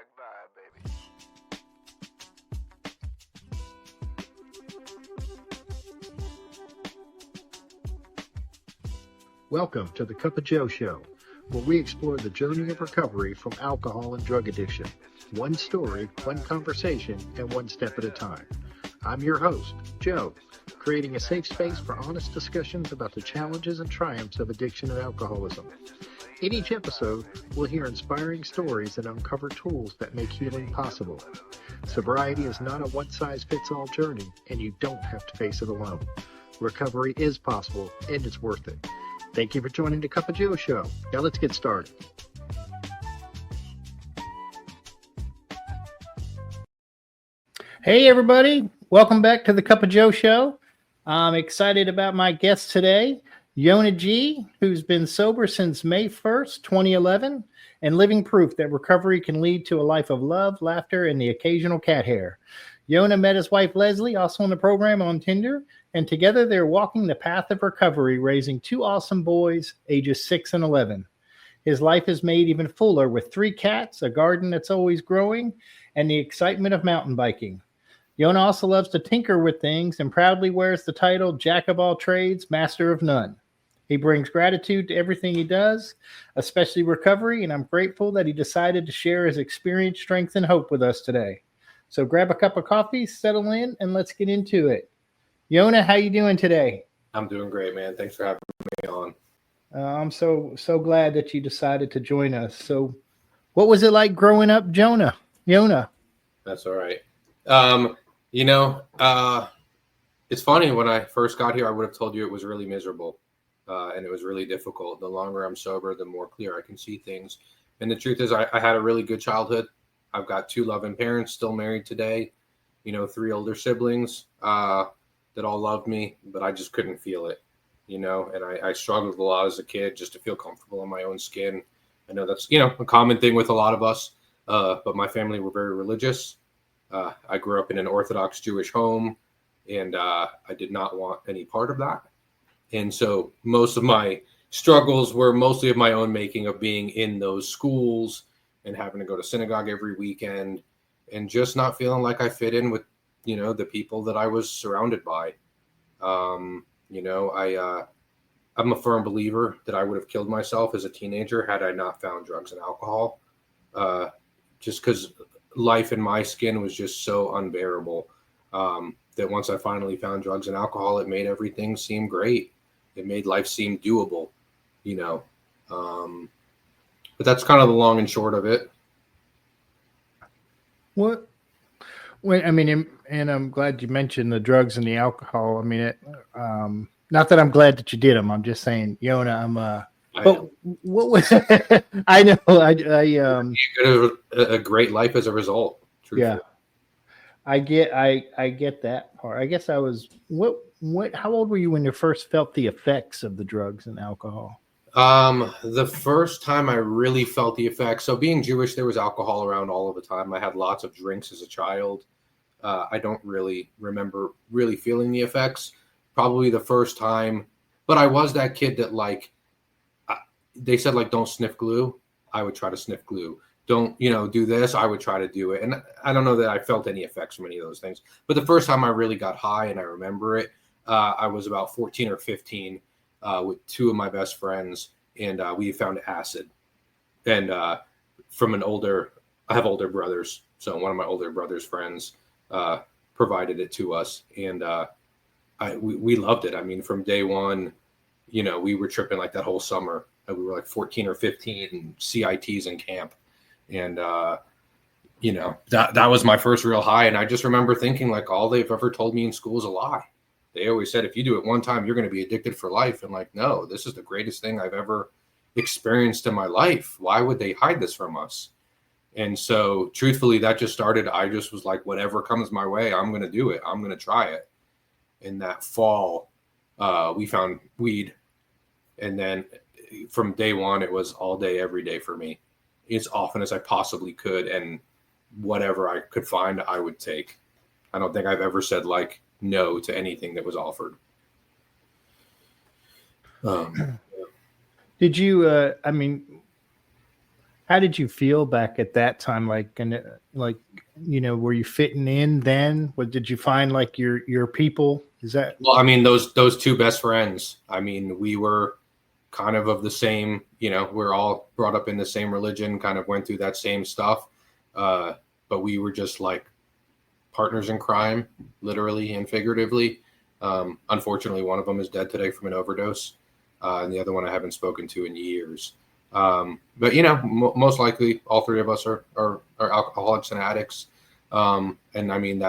back vibe, baby. Welcome to the Cup of Joe Show, where we explore the journey of recovery from alcohol and drug addiction. One story, one conversation, and one step at a time. I'm your host, Joe, creating a safe space for honest discussions about the challenges and triumphs of addiction and alcoholism. In each episode, we'll hear inspiring stories and uncover tools that make healing possible. Sobriety is not a one-size-fits-all journey, and you don't have to face it alone. Recovery is possible, and it's worth it. Thank you for joining the Cup of Joe Show. Now let's get started. Hey, everybody. Welcome back to the Cup of Joe Show. I'm excited about my guest today, Yonah G, who's been sober since May 1st, 2011, and living proof that recovery can lead to a life of love, laughter, and the occasional cat hair. Yonah met his wife, Leslie, also on the program on Tinder, and together they're walking the path of recovery, raising two awesome boys, ages 6 and 11. His life is made even fuller with 3 cats, a garden that's always growing, and the excitement of mountain biking. Yonah also loves to tinker with things and proudly wears the title Jack of all trades, master of none. He brings gratitude to everything he does, especially recovery, and I'm grateful that he decided to share his experience, strength, and hope with us today. So grab a cup of coffee, settle in, and let's get into it. Yonah, how you doing today? I'm doing great, man. Thanks for having me on. I'm so glad that you decided to join us. So what was it like growing up, Yonah? That's all right. It's funny. When I first got here, I would have told you it was really miserable. And it was really difficult. The longer I'm sober, the more clear I can see things. And the truth is, I had a really good childhood. I've got 2 loving parents, still married today, 3 older siblings that all loved me, but I just couldn't feel it, and I struggled a lot as a kid just to feel comfortable in my own skin. I know that's, a common thing with a lot of us, but my family were very religious. I grew up in an orthodox Jewish home, and I did not want any part of that. And so most of my struggles were mostly of my own making, of being in those schools and having to go to synagogue every weekend and just not feeling like I fit in with, the people that I was surrounded by. I'm a firm believer that I would have killed myself as a teenager had I not found drugs and alcohol, just because life in my skin was just so unbearable, that once I finally found drugs and alcohol, it made everything seem great. It made life seem doable, but that's kind of the long and short of it. What? Well, and I'm glad you mentioned the drugs and the alcohol. Not that I'm glad that you did them. I'm just saying, Yonah, but what was, I know, a great life as a result. Truthfully. Yeah, I get that part. I guess I was, how old were you when you first felt the effects of the drugs and alcohol? The first time I really felt the effects. So being Jewish, there was alcohol around all of the time. I had lots of drinks as a child. I don't really remember really feeling the effects. Probably the first time, but I was that kid that they said don't sniff glue. I would try to sniff glue. Don't, do this. I would try to do it. And I don't know that I felt any effects from any of those things. But the first time I really got high, and I remember it, I was about 14 or 15 with 2 of my best friends, and we found acid. And I have older brothers. So one of my older brother's friends provided it to us. And we loved it. From day one, we were tripping like that whole summer. We were 14 or 15 and CITs in camp. And, that was my first real high. And I just remember thinking all they've ever told me in school is a lie. They always said, if you do it one time, you're going to be addicted for life. And no, this is the greatest thing I've ever experienced in my life. Why would they hide this from us? And so truthfully, that just started. I just was whatever comes my way, I'm going to do it. I'm going to try it. In that fall, we found weed. And then from day one, it was all day, every day for me, as often as I possibly could. And whatever I could find, I would take. I don't think I've ever said no to anything that was offered. Did you, How did you feel back at that time? Like, and like, were you fitting in then? What did you find like your people? Is that? Well, I mean, those two best friends. I mean, we were kind of the same. We're all brought up in the same religion. Kind of went through that same stuff, but we were just like partners in crime, literally and figuratively. Unfortunately, one of them is dead today from an overdose, and the other one I haven't spoken to in years. But most likely all three of us are alcoholics and addicts. And I mean,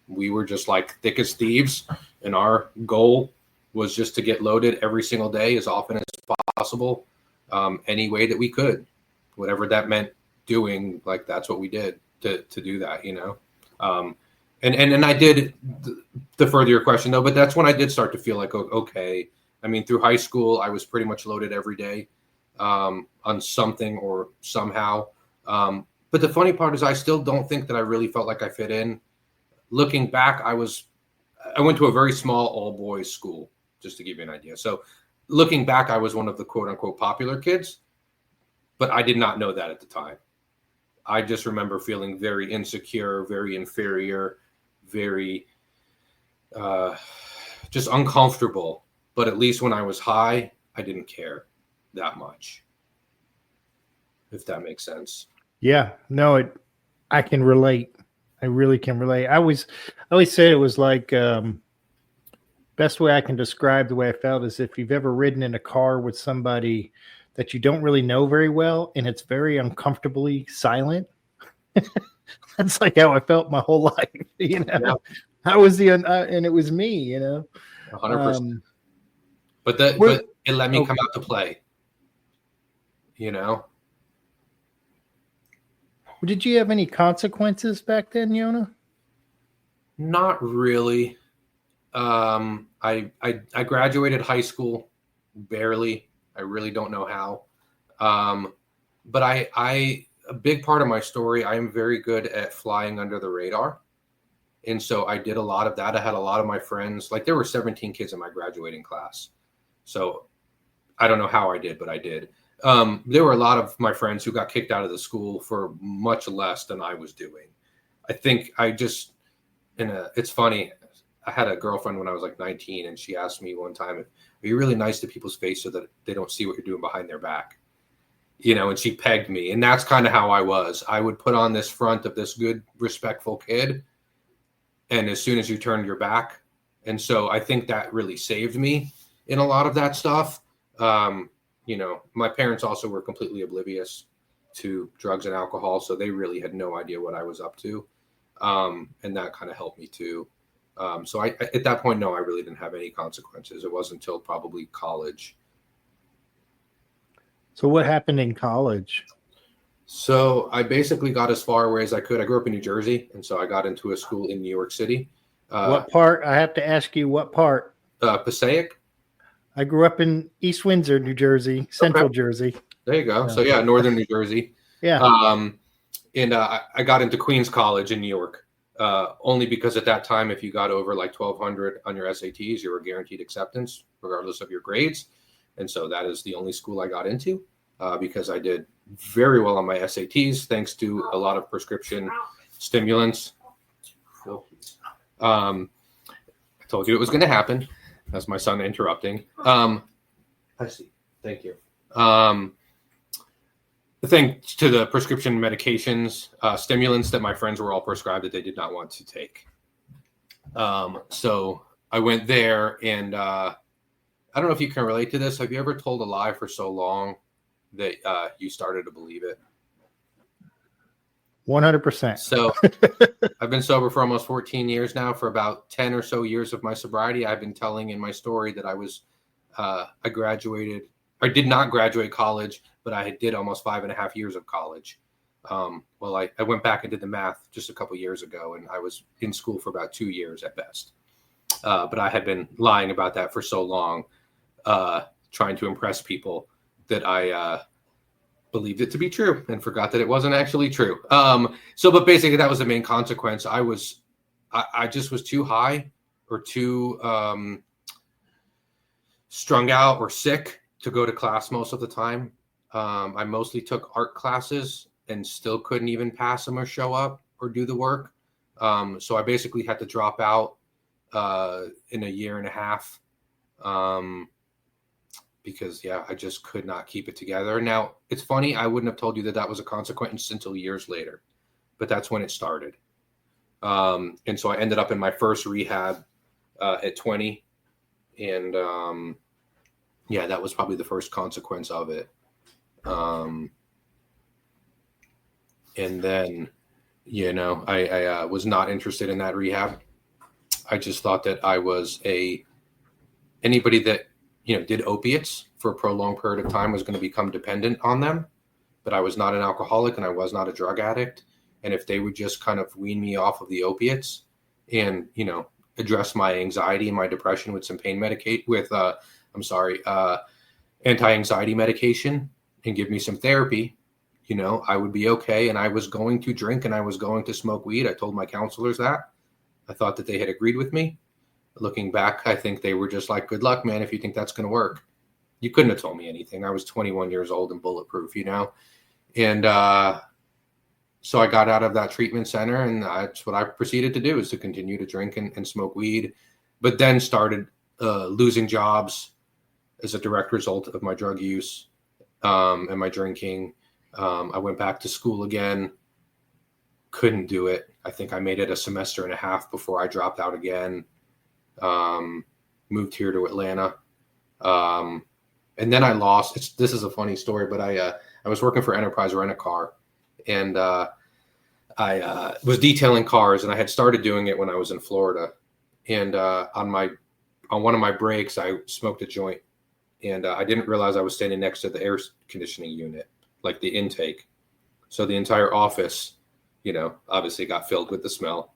we were just like thick as thieves, and our goal was just to get loaded every single day as often as possible, any way that we could, whatever that meant doing. Like, that's what we did to do that, and I did, to further your question though, but that's when I did start to feel like, okay. I mean, through high school, I was pretty much loaded every day, on something or somehow. But the funny part is I still don't think that I really felt like I fit in. Looking back, I went to a very small all boys school, just to give you an idea. So looking back, I was one of the quote unquote popular kids, but I did not know that at the time. I just remember feeling very insecure, very inferior, very just uncomfortable. But at least when I was high, I didn't care that much, if that makes sense. Yeah, no, I can relate. I really can relate. I always say it was like, best way I can describe the way I felt is if you've ever ridden in a car with somebody that you don't really know very well, and it's very uncomfortably silent. That's like how I felt my whole life. Yeah. I was and it was me. 100%. But it let me come out to play. Did you have any consequences back then, Yonah? Not really. I graduated high school barely. I really don't know how. But a big part of my story, I am very good at flying under the radar. And so I did a lot of that. I had a lot of my friends, like there were 17 kids in my graduating class. So I don't know how I did, but I did. There were a lot of my friends who got kicked out of the school for much less than I was doing. I think it's funny. I had a girlfriend when I was like 19, and she asked me one time, are you really nice to people's face so that they don't see what you're doing behind their back? And she pegged me. And that's kind of how I was. I would put on this front of this good, respectful kid. And as soon as you turned your back. And so I think that really saved me in a lot of that stuff. My parents also were completely oblivious to drugs and alcohol. So they really had no idea what I was up to. And that kind of helped me too. So at that point, no, I really didn't have any consequences. It wasn't until probably college. So what happened in college? So I basically got as far away as I could. I grew up in New Jersey, and so I got into a school in New York City. What part? I have to ask you, what part? Passaic. I grew up in East Windsor, New Jersey, Central Jersey. There you go. So yeah, northern New Jersey. Yeah. And I got into Queens College in New York, only because at that time, if you got over like 1,200 on your SATs, you were guaranteed acceptance regardless of your grades. And so that is the only school I got into, because I did very well on my SATs, thanks to a lot of prescription stimulants. I told you it was going to happen. That's my son interrupting. I see. Thank you. Thanks to the prescription medications, stimulants that my friends were all prescribed that they did not want to take. So I went there, and I don't know if you can relate to this. Have you ever told a lie for so long that you started to believe it? 100%. So I've been sober for almost 14 years now. For about 10 or so years of my sobriety, I've been telling in my story that I graduated. I did not graduate college, but I did almost 5.5 years of college. Well, I went back and did the math just a couple years ago, and I was in school for about 2 years at best. But I had been lying about that for so long, trying to impress people, that I believed it to be true and forgot that it wasn't actually true. But basically that was the main consequence. I just was too high or too strung out or sick to go to class most of the time. I mostly took art classes and still couldn't even pass them or show up or do the work. So I basically had to drop out in a year and a half because, I just could not keep it together. Now, it's funny. I wouldn't have told you that was a consequence until years later, but that's when it started. And so I ended up in my first rehab at 20. And that was probably the first consequence of it. And then, I was not interested in that rehab. I just thought that I was anybody that, did opiates for a prolonged period of time was going to become dependent on them. But I was not an alcoholic and I was not a drug addict. And if they would just kind of wean me off of the opiates and, address my anxiety and my depression with some anti-anxiety medication and give me some therapy, I would be okay. And I was going to drink and I was going to smoke weed. I told my counselors that. I thought that they had agreed with me. Looking back, I think they were just like, good luck, man, if you think that's going to work. You couldn't have told me anything. I was 21 years old and bulletproof, And so I got out of that treatment center, and that's what I proceeded to do, is to continue to drink and smoke weed, but then started losing jobs as a direct result of my drug use and my drinking. I went back to school again, couldn't do it. I think I made it a semester and a half before I dropped out again. Moved here to Atlanta. And then I lost, this is a funny story, but I was working for Enterprise Rent-A-Car, and I was detailing cars, and I had started doing it when I was in Florida. And on one of my breaks, I smoked a joint, and I didn't realize I was standing next to the air conditioning unit, like the intake. So the entire office, obviously got filled with the smell.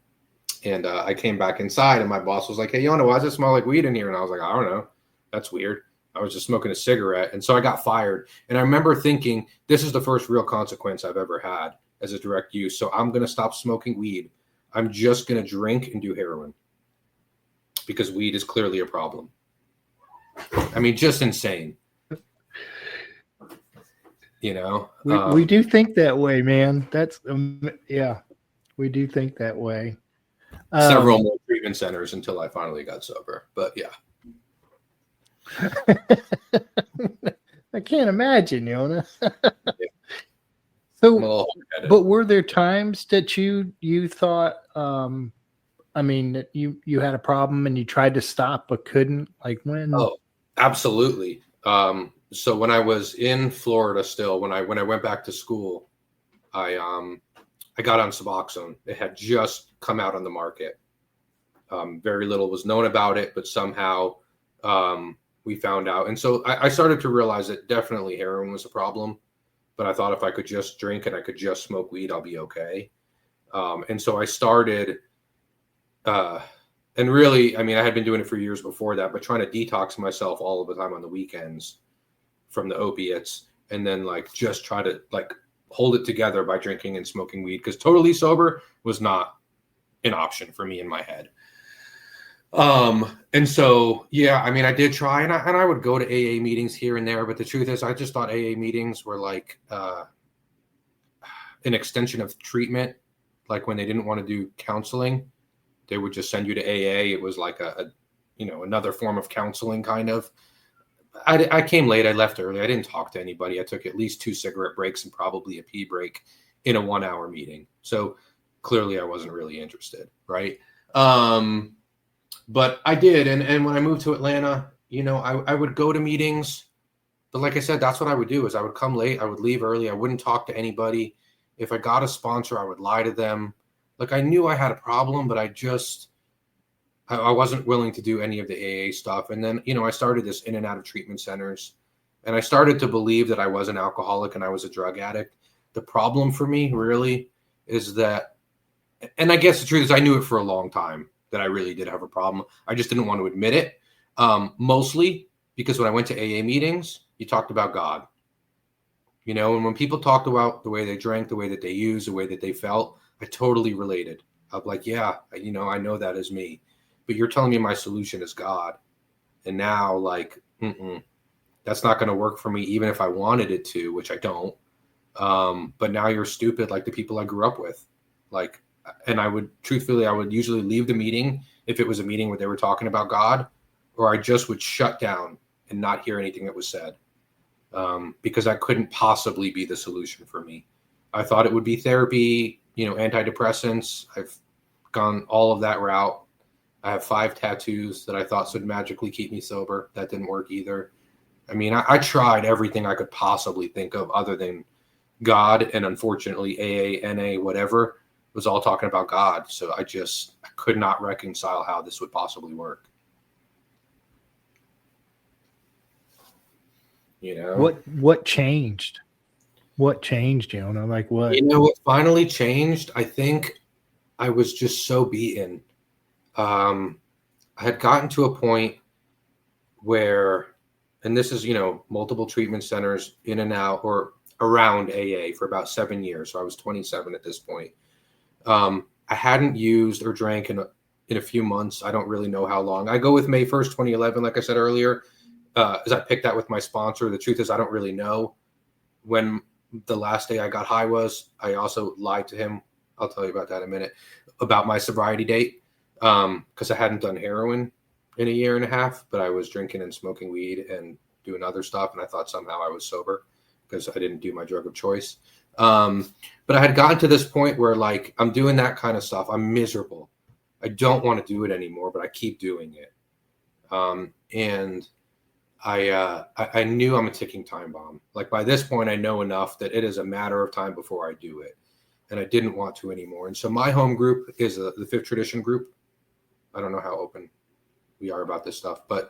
And I came back inside, and my boss was like, "Hey, Yonah, why does it smell like weed in here?" And I was like, "I don't know. That's weird. I was just smoking a cigarette." And so I got fired. And I remember thinking, this is the first real consequence I've ever had as a direct use. So I'm going to stop smoking weed. I'm just going to drink and do heroin because weed is clearly a problem. I mean, just insane. We do think that way, man. That's we do think that way. Several more treatment centers until I finally got sober, but yeah. I can't imagine, Yonah. So, but were there times that you thought, that you had a problem and you tried to stop but couldn't? Like when? Oh, absolutely. So when I was in Florida still, when I went back to school, I got on Suboxone. It had just come out on the market. Very little was known about it, but somehow we found out. And so I started to realize that definitely heroin was a problem, but I thought if I could just drink and I could just smoke weed, I'll be okay. And so I started, and really, I had been doing it for years before that, but trying to detox myself all of the time on the weekends from the opiates, and then just try to hold it together by drinking and smoking weed, because totally sober was not an option for me in my head. And so, I did try, and I would go to AA meetings here and there, but the truth is I just thought AA meetings were an extension of treatment. Like when they didn't want to do counseling, they would just send you to AA. It was like another form of counseling kind of. I came late. I left early. I didn't talk to anybody. I took at least 2 cigarette breaks and probably a pee break in a 1-hour meeting. So clearly I wasn't really interested. Right. But I did. And when I moved to Atlanta, I would go to meetings, but like I said, that's what I would do is I would come late. I would leave early. I wouldn't talk to anybody. If I got a sponsor, I would lie to them. I knew I had a problem, but I wasn't willing to do any of the AA stuff. And then, I started this in and out of treatment centers, and I started to believe that I was an alcoholic and I was a drug addict. The problem for me really is that, and I guess the truth is I knew it for a long time that I really did have a problem. I just didn't want to admit it. Mostly because when I went to AA meetings, you talked about God, and when people talked about the way they drank, the way that they used, the way that they felt, I totally related. I'm like, yeah, I know that is me. But you're telling me my solution is God. And now That's not going to work for me, even if I wanted it to, which I don't. But now you're stupid, like the people I grew up with. Like, and I would usually leave the meeting if it was a meeting where they were talking about God, or I just would shut down and not hear anything that was said, because that couldn't possibly be the solution for me. I thought it would be therapy, antidepressants. I've gone all of that route. I have 5 tattoos that I thought would magically keep me sober. That didn't work either. I mean, I tried everything I could possibly think of other than God, and unfortunately AA, NA, whatever, was all talking about God. So I could not reconcile how this would possibly work. What changed? What changed, Yonah? Like what? What finally changed? I think I was just so beaten. I had gotten to a point where, and this is, multiple treatment centers in and out or around AA for about 7 years. So I was 27 at this point. I hadn't used or drank in a few months. I don't really know how long. I go with May 1st, 2011, like I said earlier, as I picked that with my sponsor. The truth is, I don't really know when the last day I got high was. I also lied to him. I'll tell you about that in a minute, about my sobriety date, because I hadn't done heroin in a year and a half, but I was drinking and smoking weed and doing other stuff, and I thought somehow I was sober because I didn't do my drug of choice. But I had gotten to this point where, like, I'm doing that kind of stuff. I'm miserable. I don't want to do it anymore, but I keep doing it. And I knew I'm a ticking time bomb. Like, by this point, I know enough that it is a matter of time before I do it. And I didn't want to anymore. And so my home group is the Fifth Tradition group. I don't know how open we are about this stuff, but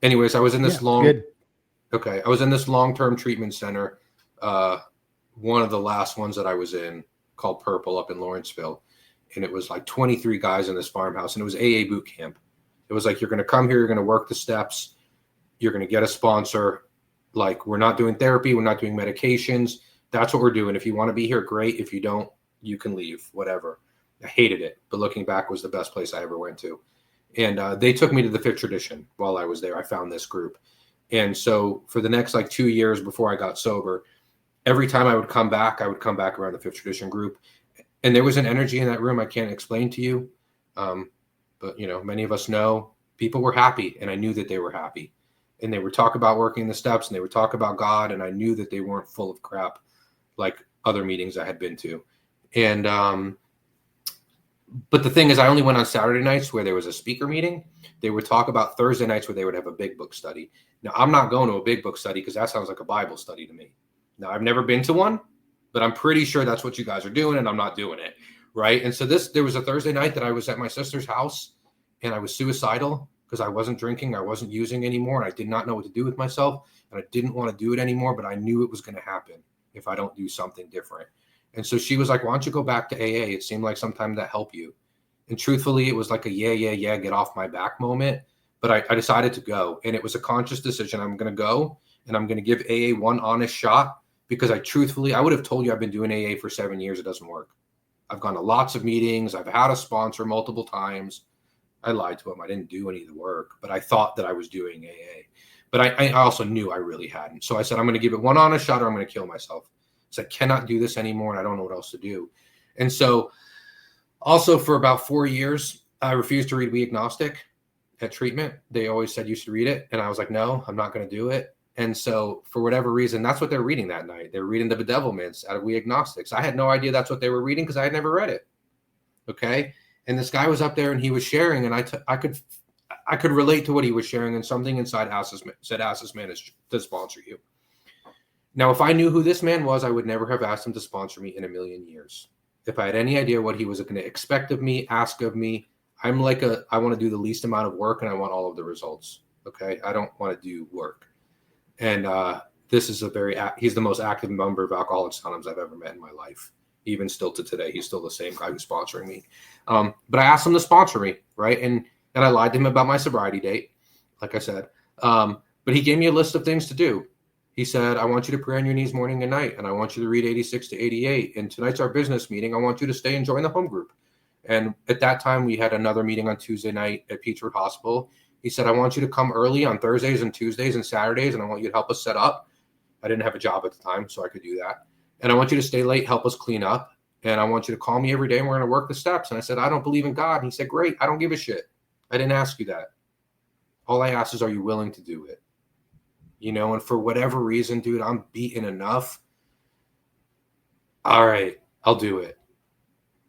anyways, I was in this I was in this long-term treatment center. One of the last ones that I was in, called Purple, up in Lawrenceville. And it was like 23 guys in this farmhouse, and it was AA boot camp. It was like, you're going to come here, you're going to work the steps, you're going to get a sponsor. Like, we're not doing therapy, we're not doing medications. That's what we're doing. If you want to be here, great. If you don't, you can leave, whatever. I hated it, but looking back, was the best place I ever went to. And they took me to the Fifth Tradition while I was there. I found this group. And so for the next 2 years before I got sober, every time I would come back around the Fifth Tradition group. And there was an energy in that room I can't explain to you. But, many of us know people were happy, and I knew that they were happy. And they would talk about working the steps, and they would talk about God, and I knew that they weren't full of crap like other meetings I had been to. And but the thing is, I only went on Saturday nights where there was a speaker meeting. They would talk about Thursday nights where they would have a big book study. Now, I'm not going to a big book study because that sounds like a Bible study to me. Now, I've never been to one, but I'm pretty sure that's what you guys are doing, and I'm not doing it, right? And so there was a Thursday night that I was at my sister's house, and I was suicidal because I wasn't drinking, I wasn't using anymore, and I did not know what to do with myself, and I didn't want to do it anymore, but I knew it was going to happen if I don't do something different. And so she was like, why don't you go back to AA? It seemed like sometime that helped you. And truthfully, it was like a yeah, get off my back moment. But I decided to go, and it was a conscious decision. I'm going to go, and I'm going to give AA one honest shot, because I would have told you I've been doing AA for 7 years. It doesn't work. I've gone to lots of meetings. I've had a sponsor multiple times. I lied to him. I didn't do any of the work, but I thought that I was doing AA. But I also knew I really hadn't. So I said, I'm going to give it one honest shot, or I'm going to kill myself. So I cannot do this anymore, and I don't know what else to do. And so also for about 4 years, I refused to read We Agnostic at treatment. They always said you should read it. And I was like, no, I'm not going to do it. And so for whatever reason, that's what they're reading that night. They're reading the bedevilments out of We Agnostics. I had no idea that's what they were reading because I had never read it. Okay. And this guy was up there and he was sharing, and I could relate to what he was sharing, and something inside said, ask this man to sponsor you. Now, if I knew who this man was, I would never have asked him to sponsor me in a million years. If I had any idea what he was going to expect of me, ask of me, I want to do the least amount of work, and I want all of the results. Okay. I don't want to do work. And this is he's the most active member of Alcoholics Anonymous I've ever met in my life. Even still to today, he's still the same guy who's sponsoring me. But I asked him to sponsor me, right? And I lied to him about my sobriety date, like I said. But he gave me a list of things to do. He said, I want you to pray on your knees morning and night, and I want you to read 86 to 88. And tonight's our business meeting. I want you to stay and join the home group. And at that time, we had another meeting on Tuesday night at Peachford Hospital. He said, I want you to come early on Thursdays and Tuesdays and Saturdays, and I want you to help us set up. I didn't have a job at the time, so I could do that. And I want you to stay late, help us clean up. And I want you to call me every day, and we're going to work the steps. And I said, I don't believe in God. And he said, great. I don't give a shit. I didn't ask you that. All I asked is, are you willing to do it? You know, and for whatever reason, dude, I'm beaten enough. All right, I'll do it.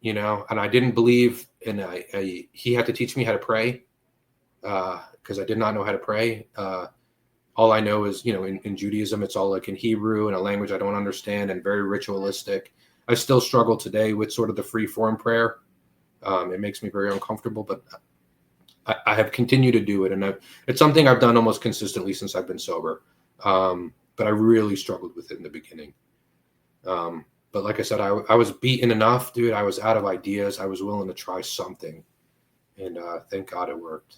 You know, and I didn't believe, and he had to teach me how to pray because I did not know how to pray. All I know is, you know, in Judaism, it's all like in Hebrew and a language I don't understand and very ritualistic. I still struggle today with sort of the free form prayer. It makes me very uncomfortable, but I have continued to do it. And it's something I've done almost consistently since I've been sober. But I really struggled with it in the beginning. But like I said, I was beaten enough, dude. I was out of ideas. I was willing to try something. And thank God it worked.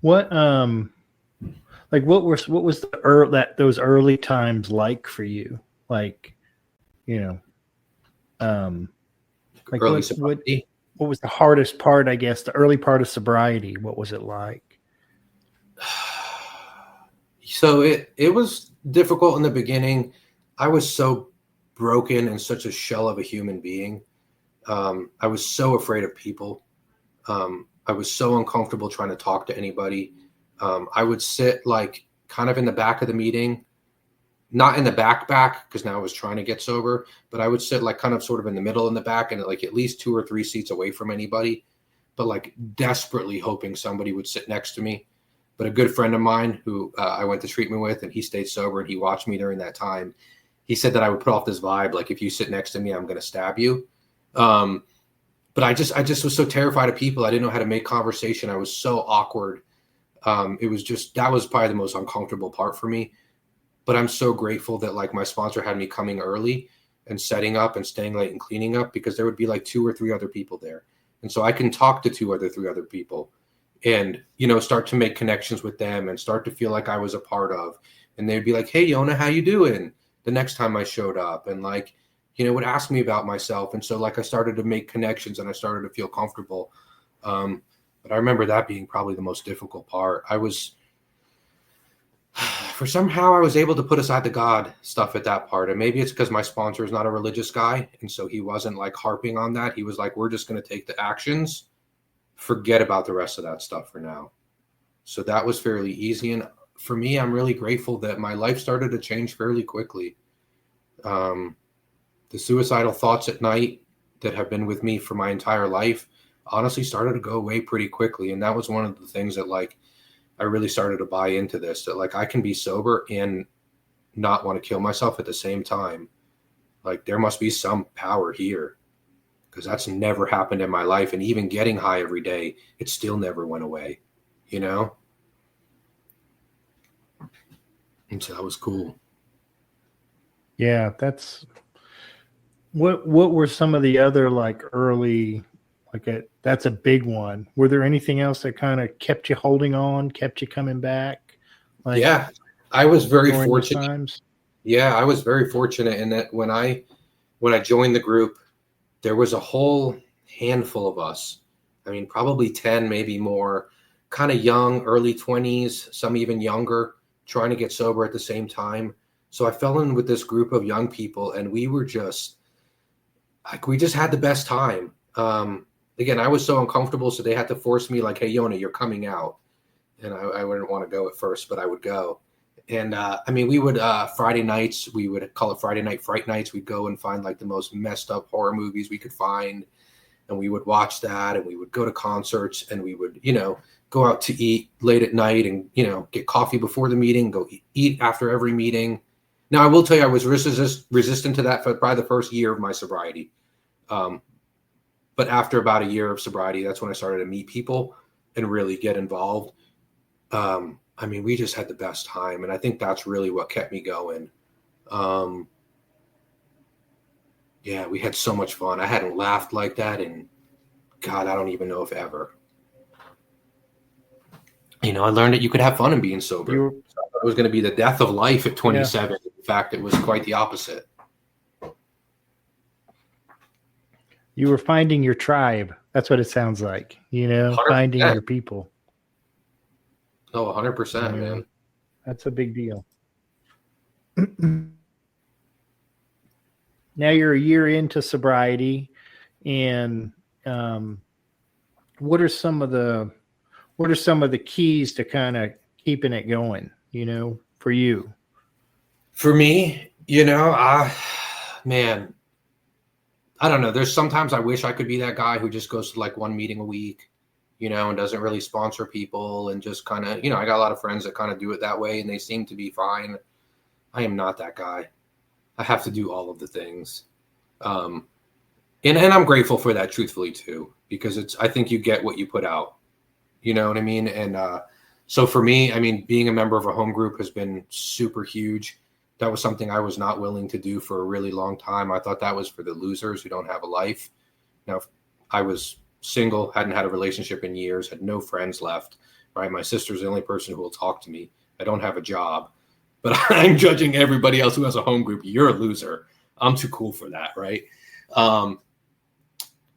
What was those early times like for you? Like, you know, like early what was the hardest part, I guess, the early part of sobriety? What was it like? So it was difficult in the beginning. I was so broken and such a shell of a human being. I was so afraid of people. I was so uncomfortable trying to talk to anybody. I would sit like kind of in the back of the meeting, not in the back because now I was trying to get sober, but I would sit like kind of sort of in the middle in the back and like at least 2 or 3 seats away from anybody, but like desperately hoping somebody would sit next to me. But a good friend of mine who I went to treatment with, and he stayed sober and he watched me during that time. He said that I would put off this vibe. Like, if you sit next to me, I'm going to stab you. But I just was so terrified of people. I didn't know how to make conversation. I was so awkward. That was probably the most uncomfortable part for me. But I'm so grateful that like my sponsor had me coming early and setting up and staying late and cleaning up, because there would be like 2 or 3 other people there. And so I can talk to 3 other people and, you know, start to make connections with them and start to feel like I was a part of. And they'd be like, hey, Yonah, how you doing? The next time I showed up, and like, you know, would ask me about myself. And so like I started to make connections and I started to feel comfortable. But I remember that being probably the most difficult part. I was able to put aside the God stuff at that part. And maybe it's because my sponsor is not a religious guy. And so he wasn't like harping on that. He was like, we're just going to take the actions, forget about the rest of that stuff for now. So that was fairly easy. And for me, I'm really grateful that my life started to change fairly quickly. The suicidal thoughts at night that have been with me for my entire life honestly started to go away pretty quickly. And that was one of the things that like, I really started to buy into this, that like I can be sober and not want to kill myself at the same time. Like there must be some power here, because that's never happened in my life. And even getting high every day, it still never went away, you know? And so that was cool. Yeah, that's what were some of the other like early, that's a big one. Were there anything else that kind of kept you holding on, kept you coming back? Like, yeah, I was very fortunate. Times? Yeah, I was very fortunate in that when I joined the group, there was a whole handful of us. I mean, probably 10, maybe more, kind of young, early 20s, some even younger, trying to get sober at the same time. So I fell in with this group of young people, and we were just like, we just had the best time. Again, I was so uncomfortable, so they had to force me like, hey, Yonah, you're coming out. And I wouldn't want to go at first, but I would go. And I mean, we would Friday nights, we would call it Friday Night Fright Nights. We'd go and find like the most messed up horror movies we could find. And we would watch that, and we would go to concerts, and we would, you know, go out to eat late at night and, you know, get coffee before the meeting, go eat after every meeting. Now, I will tell you, I was resistant to that for probably the first year of my sobriety. But after about a year of sobriety, that's when I started to meet people and really get involved. I mean, we just had the best time. And I think that's really what kept me going. Yeah, we had so much fun. I hadn't laughed like that in, God, I don't even know if ever. You know, I learned that you could have fun in being sober. So I thought it was going to be the death of life at 27. Yeah. In fact, it was quite the opposite. You were finding your tribe. That's what it sounds like, 100%. finding your people. Oh, 100%, man. That's a big deal. Now you're a year into sobriety, and what are some of the keys to kind of keeping it going, for you? For me, man, I don't know. There's sometimes I wish I could be that guy who just goes to like one meeting a week, and doesn't really sponsor people and just kind of, I got a lot of friends that kind of do it that way and they seem to be fine. I am not that guy. I have to do all of the things. And I'm grateful for that, truthfully, too, because I think you get what you put out. You know what I mean? And so for me, I mean, being a member of a home group has been super huge. That was something I was not willing to do for a really long time. I thought that was for the losers who don't have a life. Now, I was single, hadn't had a relationship in years, had no friends left, right? My sister's the only person who will talk to me. I don't have a job, but I'm judging everybody else who has a home group. You're a loser. I'm too cool for that, right?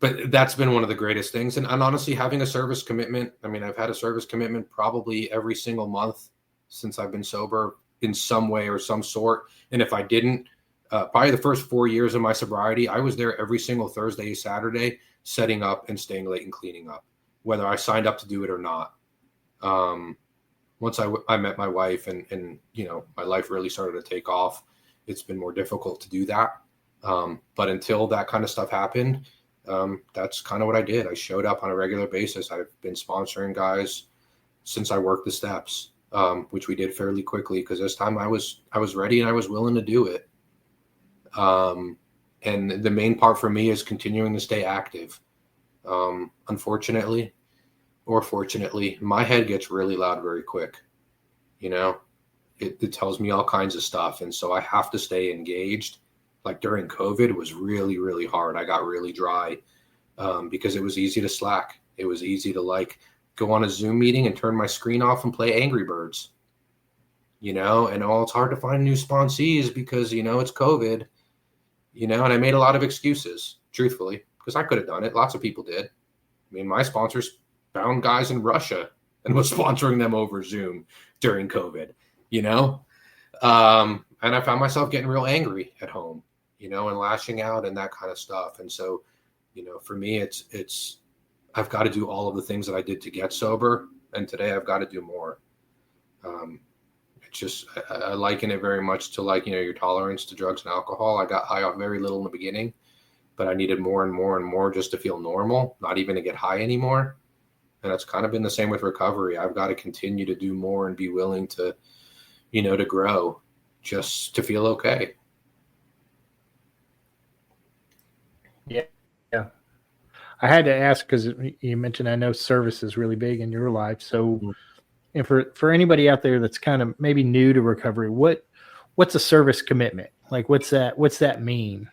But that's been one of the greatest things. And honestly, having a service commitment, I mean, I've had a service commitment probably every single month since I've been sober in some way or some sort. And if I didn't, probably the first 4 years of my sobriety, I was there every single Thursday, Saturday, setting up and staying late and cleaning up, whether I signed up to do it or not. Once I met my wife and my life really started to take off, it's been more difficult to do that. But until that kind of stuff happened, that's kind of what I did. I showed up on a regular basis. I've been sponsoring guys since I worked the steps, which we did fairly quickly because this time I was ready and I was willing to do it. And the main part for me is continuing to stay active. Unfortunately, or fortunately, my head gets really loud very quick. It tells me all kinds of stuff. And so I have to stay engaged. Like during COVID, it was really, really hard. I got really dry because it was easy to slack. It was easy to go on a Zoom meeting and turn my screen off and play Angry Birds, and it's hard to find new sponsees because, it's COVID, and I made a lot of excuses, truthfully, because I could have done it. Lots of people did. I mean, my sponsors found guys in Russia and was sponsoring them over Zoom during COVID, and I found myself getting real angry at home, and lashing out and that kind of stuff. And so, for me, it's I've got to do all of the things that I did to get sober. And today I've got to do more. It's just, I liken it very much to your tolerance to drugs and alcohol. I got high off very little in the beginning, but I needed more and more and more just to feel normal, not even to get high anymore. And it's kind of been the same with recovery. I've got to continue to do more and be willing to, to grow just to feel okay. Yeah. I had to ask because you mentioned, I know service is really big in your life. So, and for anybody out there that's kind of maybe new to recovery, what's a service commitment? What's that mean?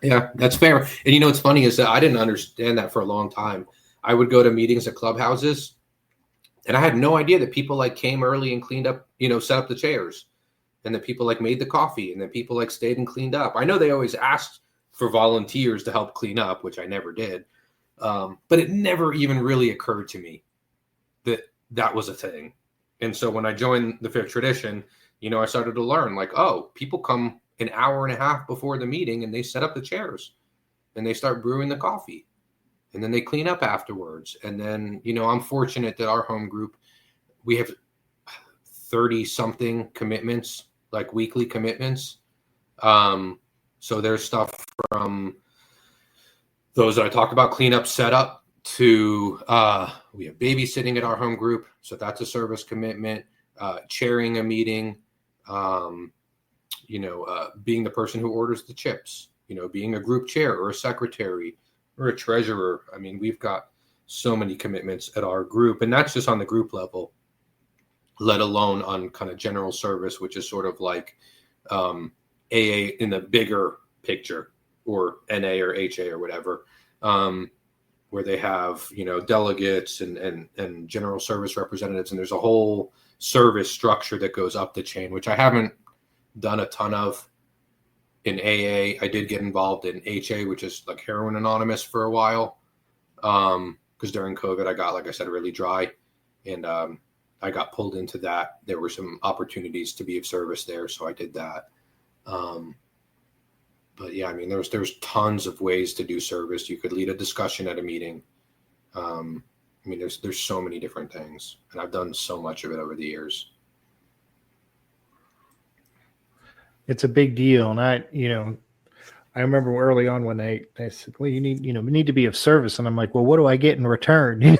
Yeah, that's fair. And what's funny is that I didn't understand that for a long time. I would go to meetings at clubhouses and I had no idea that people came early and cleaned up, set up the chairs, and that people made the coffee, and that people stayed and cleaned up. I know they always asked for volunteers to help clean up, which I never did. But it never even really occurred to me that was a thing. And so when I joined the Fifth Tradition, I started to learn people come an hour and a half before the meeting and they set up the chairs and they start brewing the coffee and then they clean up afterwards. And then, I'm fortunate that our home group, we have 30 something commitments, weekly commitments. So there's stuff from those that I talk about, cleanup, setup, to we have babysitting at our home group. So that's a service commitment, chairing a meeting, being the person who orders the chips, being a group chair or a secretary or a treasurer. I mean, we've got so many commitments at our group, and that's just on the group level, let alone on kind of general service, which is sort of AA in the bigger picture, or NA or HA or whatever, where they have, delegates and general service representatives. And there's a whole service structure that goes up the chain, which I haven't done a ton of. in AA. I did get involved in HA, which is like Heroin Anonymous, for a while. Because during COVID, I got, like I said, really dry, and I got pulled into that. There were some opportunities to be of service there, so I did that. But yeah, I mean, there's tons of ways to do service. You could lead a discussion at a meeting. I mean, there's so many different things, and I've done so much of it over the years. It's a big deal, and I remember early on when they said, "Well, we need to be of service," and I'm like, "Well, what do I get in return?"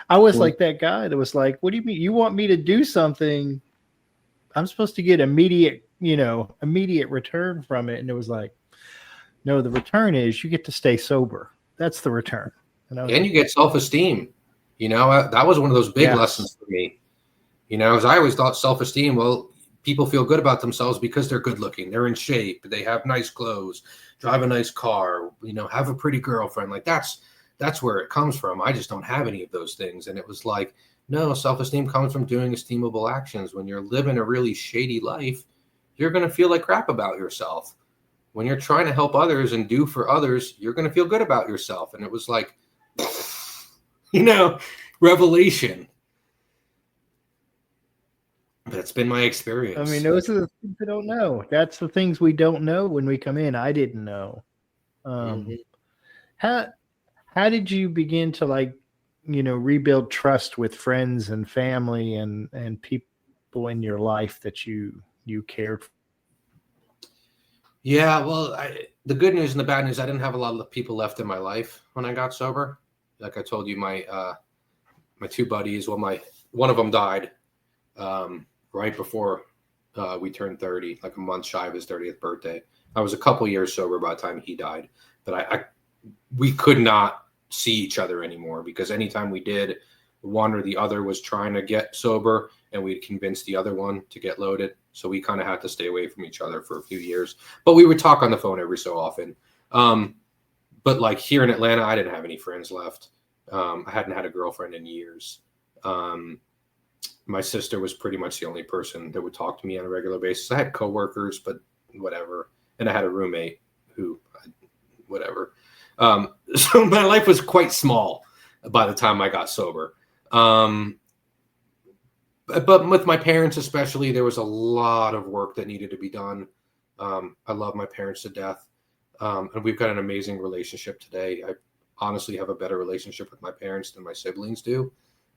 I was like that guy that was like, "What do you mean? You want me to do something? I'm supposed to get immediate return from it." And it was like, "No, the return is you get to stay sober. That's the return." And you get self-esteem. That was one of those big lessons for me. As I always thought, self-esteem, well, people feel good about themselves because they're good looking, they're in shape, they have nice clothes, drive a nice car, have a pretty girlfriend. Like that's where it comes from. I just don't have any of those things. And it was like, no, self-esteem comes from doing esteemable actions. When you're living a really shady life, you're going to feel like crap about yourself. When you're trying to help others and do for others, you're going to feel good about yourself. And it was like, revelation. That's been my experience. I mean, those are the things we don't know. That's the things we don't know when we come in. I didn't know. How did you begin to rebuild trust with friends and family and people in your life that you cared for? Yeah, well, the good news and the bad news, I didn't have a lot of people left in my life when I got sober. Like I told you, my two buddies, one of them died right before we turned 30, like a month shy of his 30th birthday. I was a couple years sober by the time he died, but we could not see each other anymore because anytime we did, one or the other was trying to get sober and we'd convince the other one to get loaded. So we kind of had to stay away from each other for a few years, but we would talk on the phone every so often. But like here in Atlanta, I didn't have any friends left. I hadn't had a girlfriend in years. My sister was pretty much the only person that would talk to me on a regular basis. I had coworkers, but whatever. And I had a roommate whatever. So my life was quite small by the time I got sober. But with my parents especially, there was a lot of work that needed to be done. I love my parents to death. And we've got an amazing relationship today. I honestly have a better relationship with my parents than my siblings do.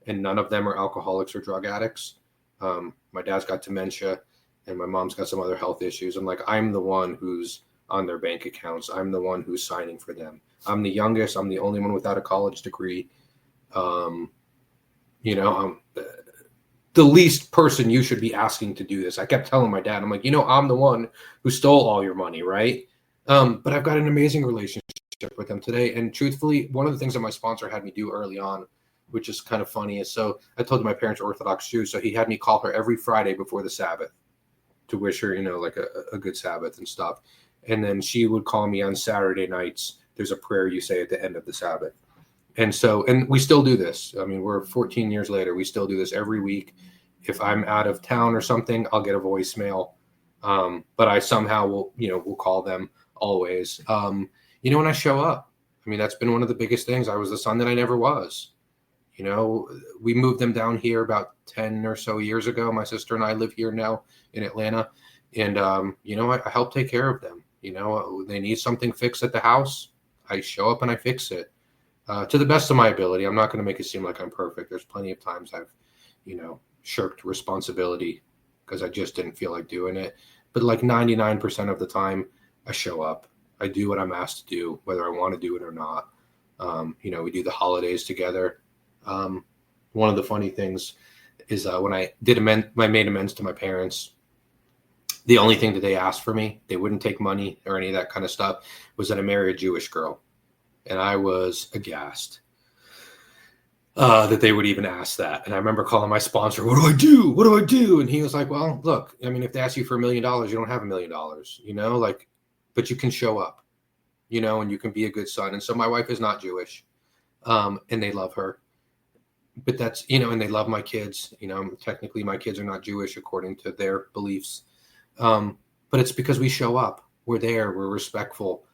And none of them are alcoholics or drug addicts. My dad's got dementia and my mom's got some other health issues. And I'm the one who's on their bank accounts. I'm the one who's signing for them. I'm the youngest. I'm the only one without a college degree. I'm the least person you should be asking to do this. I kept telling my dad, I'm like, I'm the one who stole all your money, right? But I've got an amazing relationship with them today. And truthfully, one of the things that my sponsor had me do early on, which is kind of funny, is so I told you my parents are Orthodox Jews, so he had me call her every Friday before the Sabbath to wish her, like a good Sabbath and stuff. And then she would call me on Saturday nights. There's a prayer you say at the end of the Sabbath. And we still do this. I mean, we're 14 years later. We still do this every week. If I'm out of town or something, I'll get a voicemail. But I somehow will call them always. When I show up, I mean, that's been one of the biggest things. I was the son that I never was. We moved them down here about 10 or so years ago. My sister and I live here now in Atlanta. And, I help take care of them. They need something fixed at the house. I show up and I fix it. To the best of my ability. I'm not going to make it seem like I'm perfect. There's plenty of times I've, shirked responsibility because I just didn't feel like doing it. But 99% of the time, I show up. I do what I'm asked to do, whether I want to do it or not. We do the holidays together. One of the funny things is when I made amends to my parents, the only thing that they asked for me, they wouldn't take money or any of that kind of stuff, was that I marry a Jewish girl. And I was aghast that they would even ask that. And I remember calling my sponsor, what do I do? What do I do? And he was like, well, look, I mean, if they ask you for $1 million, you don't have $1 million, but you can show up, and you can be a good son. And so my wife is not Jewish, and they love her. But that's, and they love my kids. Technically my kids are not Jewish according to their beliefs. But it's because we show up. we're there, we're respectful.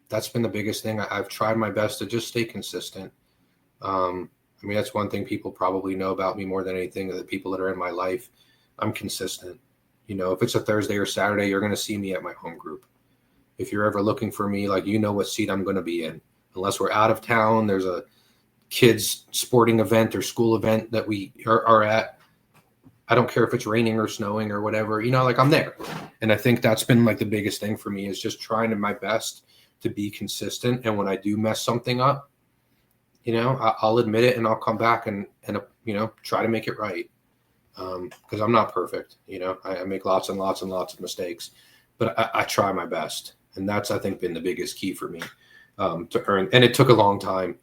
That's been the biggest thing. I've tried my best to just stay consistent. I mean, that's one thing people probably know about me more than anything, the people that are in my life. I'm consistent. You know, if it's a Thursday or Saturday, you're going to see me at my home group. If you're ever looking for me, like, you know what seat I'm going to be in. Unless we're out of town, there's a kids sporting event or school event that we are at. I don't care if it's raining or snowing or whatever, you know, like, I'm there. And I think that's been like the biggest thing for me, is just trying my best to be consistent. And when I do mess something up, you know, I'll admit it, and I'll come back and you know, try to make it right. Because I'm not perfect. You know, I make lots and lots and lots of mistakes, but I try my best. And that's, I think, been the biggest key for me to earn. And it took a long time.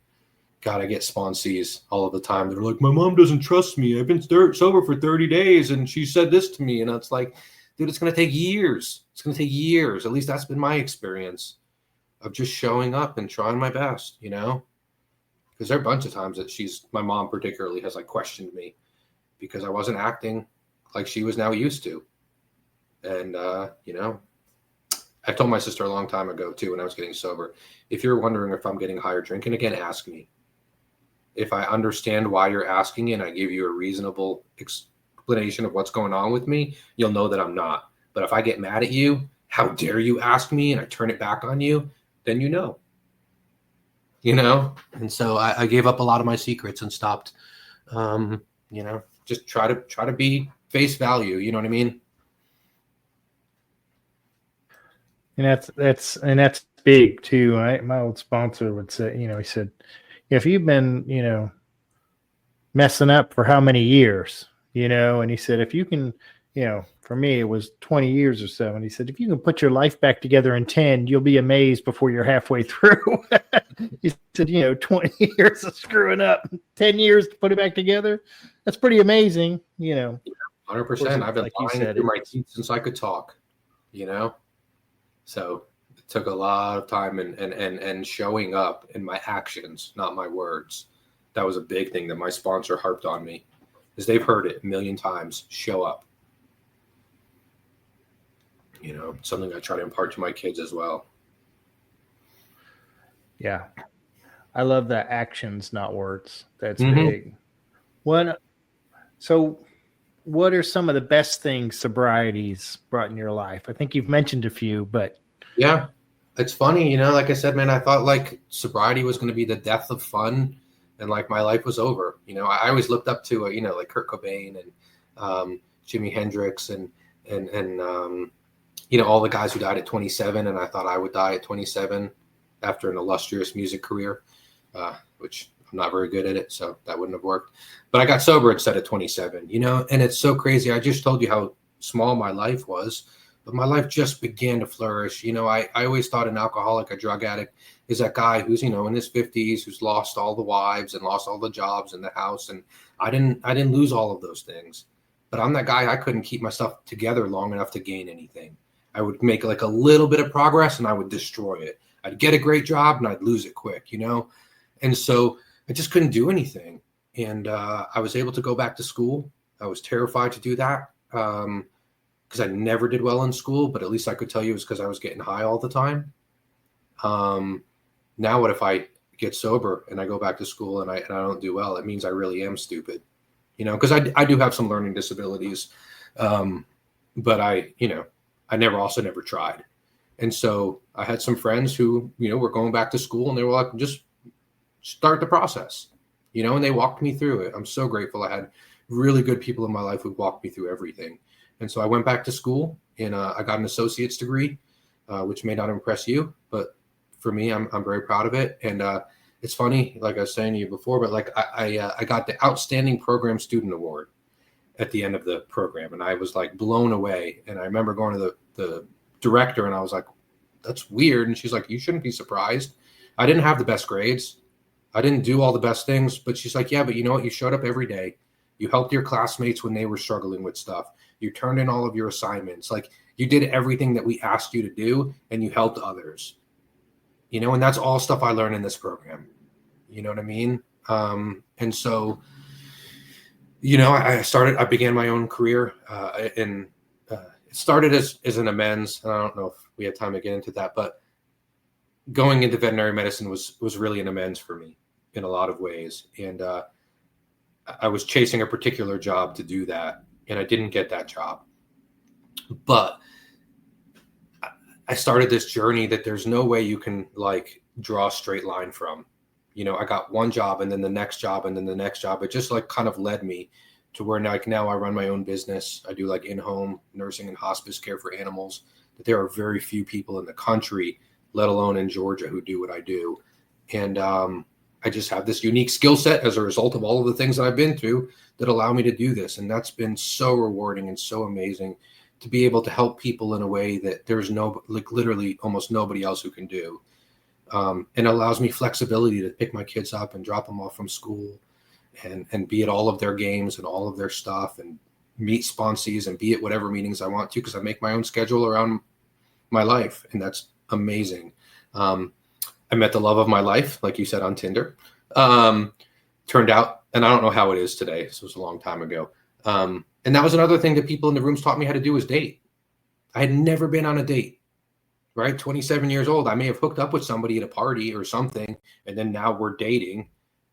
God, I get sponsees all of the time. They're like, my mom doesn't trust me. I've been sober for 30 days, and she said this to me. And it's like, dude, it's going to take years. It's going to take years. At least that's been my experience of just showing up and trying my best, you know? Because there are a bunch of times that my mom particularly has like questioned me because I wasn't acting like she was now used to. And, you know, I told my sister a long time ago too, when I was getting sober, if you're wondering if I'm getting high or drinking again, ask me. If I understand why you're asking and I give you a reasonable explanation of what's going on with me, you'll know that I'm not. But if I get mad at you, how dare you ask me, and I turn it back on you, then you know. You know? And so I gave up a lot of my secrets and stopped, you know, just try to be face value. You know what I mean? And that's big too. My old sponsor would say, you know, he said, if you've been, you know, messing up for how many years, you know, and he said, if you can, you know, for me, it was 20 years or so. And he said, if you can put your life back together in 10, you'll be amazed before you're halfway through. He said, you know, 20 years of screwing up, 10 years to put it back together. That's pretty amazing, you know. 100%. I've been lying through my teeth since I could talk, you know. So it took a lot of time and showing up in my actions, not my words. That was a big thing that my sponsor harped on me, is they've heard it a million times. Show up. You know, something I try to impart to my kids as well. Yeah. I love that, actions, not words. That's big. So what are some of the best things sobriety's brought in your life? I think you've mentioned a few, but. Yeah, it's funny. You know, like I said, man, I thought like sobriety was going to be the death of fun, and like my life was over. You know, I always looked up to, you know, like Kurt Cobain and Jimi Hendrix and you know, all the guys who died at 27. And I thought I would die at 27 after an illustrious music career, which I'm not very good at it, so that wouldn't have worked. But I got sober instead of 27, you know, and it's so crazy. I just told you how small my life was, but my life just began to flourish. You know, I always thought an alcoholic, a drug addict, is that guy who's, you know, in his 50s, who's lost all the wives and lost all the jobs and the house. And I didn't lose all of those things, but I'm that guy. I couldn't keep myself together long enough to gain anything. I would make like a little bit of progress and I would destroy it. I'd get a great job and I'd lose it quick, you know? And so I just couldn't do anything. And I was able to go back to school. I was terrified to do that because I never did well in school, but at least I could tell you it was because I was getting high all the time. Now what if I get sober and I go back to school and I don't do well? It means I really am stupid, you know, because I do have some learning disabilities, but I never tried. And so I had some friends who, you know, were going back to school and they were like, just start the process, you know, and they walked me through it. I'm so grateful. I had really good people in my life who walked me through everything. And so I went back to school and I got an associate's degree, which may not impress you, but for me, I'm very proud of it. And it's funny, like I was saying to you before, but like I got the Outstanding Program Student Award at the end of the program. And I was like blown away. And I remember going to the director and I was like, that's weird. And she's like, you shouldn't be surprised. I didn't have the best grades. I didn't do all the best things, but she's like, yeah, but you know what? You showed up every day. You helped your classmates when they were struggling with stuff. You turned in all of your assignments. Like you did everything that we asked you to do and you helped others, you know, and that's all stuff I learned in this program. You know what I mean? And so, you know, I began my own career and it started as an amends. And I don't know if we had time to get into that. But going into veterinary medicine was really an amends for me in a lot of ways. And I was chasing a particular job to do that, and I didn't get that job. But I started this journey that there's no way you can like draw a straight line from. You know, I got one job and then the next job and then the next job. It just like kind of led me to where now I run my own business. I do like in-home nursing and hospice care for animals. But there are very few people in the country, let alone in Georgia, who do what I do. And I just have this unique skill set as a result of all of the things that I've been through that allow me to do this. And that's been so rewarding and so amazing to be able to help people in a way that there's literally almost nobody else who can do. And allows me flexibility to pick my kids up and drop them off from school and be at all of their games and all of their stuff and meet sponsees and be at whatever meetings I want to, because I make my own schedule around my life. And that's amazing. I met the love of my life, like you said, on Tinder. Turned out, and I don't know how it is today. This was a long time ago. And that was another thing that people in the rooms taught me how to do, was date. I had never been on a date, right? 27 years old. I may have hooked up with somebody at a party or something, and then now we're dating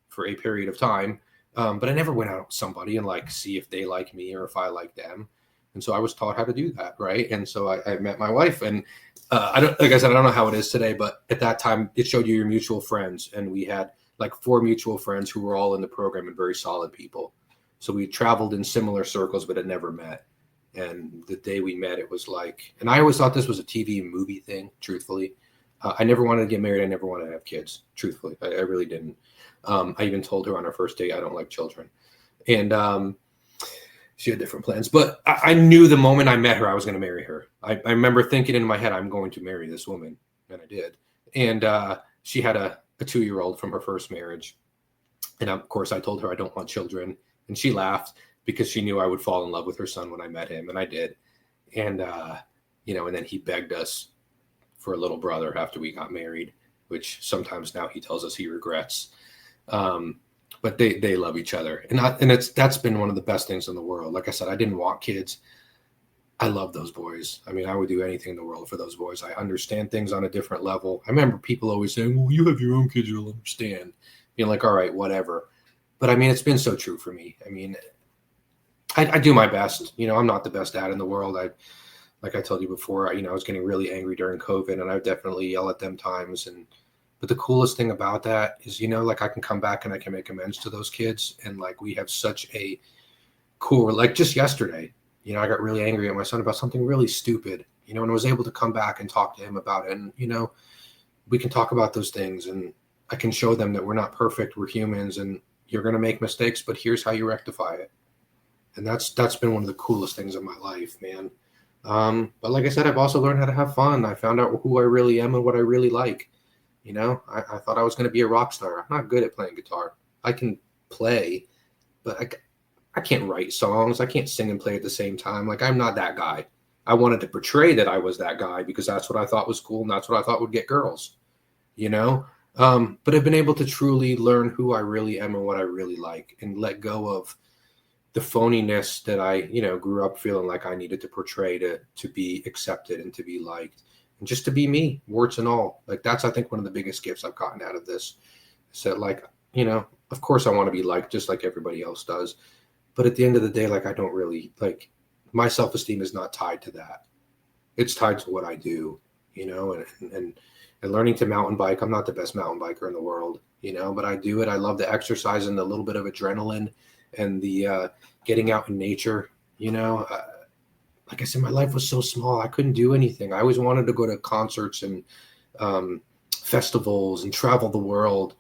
for a period of time. But I never went out with somebody and like see if they like me or if I like them. And so I was taught how to do that, right? And so I met my wife, and like I said, I don't know how it is today, but at that time it showed you your mutual friends, and we had like 4 mutual friends who were all in the program and very solid people. So we traveled in similar circles, but had never met. And the day we met, it was like, and I always thought this was a TV movie thing, truthfully. I never wanted to get married. I never wanted to have kids, truthfully. I really didn't. I even told her on our first date, I don't like children. And she had different plans. But I knew the moment I met her, I was going to marry her. I remember thinking in my head, I'm going to marry this woman. And I did. And she had a 2-year-old from her first marriage. And of course, I told her I don't want children. And she laughed because she knew I would fall in love with her son when I met him. And I did. And, and then he begged us for a little brother after we got married, which sometimes now he tells us he regrets. But they love each other. And that's been one of the best things in the world. Like I said, I didn't want kids. I love those boys. I mean, I would do anything in the world for those boys. I understand things on a different level. I remember people always saying, well, you have your own kids, you'll understand. Being like, all right, whatever. But I mean, it's been so true for me. I mean, I do my best. You know, I'm not the best dad in the world. Like I told you before, I was getting really angry during COVID, and I would definitely yell at them times. But the coolest thing about that is, like I can come back and I can make amends to those kids. And like, we have such a cool, like just yesterday, I got really angry at my son about something really stupid, and I was able to come back and talk to him about it. And, we can talk about those things, and I can show them that we're not perfect. We're humans, and you're going to make mistakes, but here's how you rectify it. And that's been one of the coolest things in my life, man. But like I said, I've also learned how to have fun. I found out who I really am and what I really like. I thought I was going to be a rock star. I'm not good at playing guitar. I can play, but I can't write songs. I can't sing and play at the same time. Like, I'm not that guy. I wanted to portray that I was that guy because that's what I thought was cool, and that's what I thought would get girls, But I've been able to truly learn who I really am and what I really like, and let go of the phoniness that I, grew up feeling like I needed to portray to be accepted and to be liked. And just to be me, warts and all. Like, that's, I think, one of the biggest gifts I've gotten out of this. Is that, like, of course I want to be liked just like everybody else does. But at the end of the day, like, I don't really, like, my self-esteem is not tied to that. It's tied to what I do, and learning to mountain bike. I'm not the best mountain biker in the world, but I do it. I love the exercise and the little bit of adrenaline and the getting out in nature, like I said, my life was so small. I couldn't do anything. I always wanted to go to concerts and festivals and travel the world.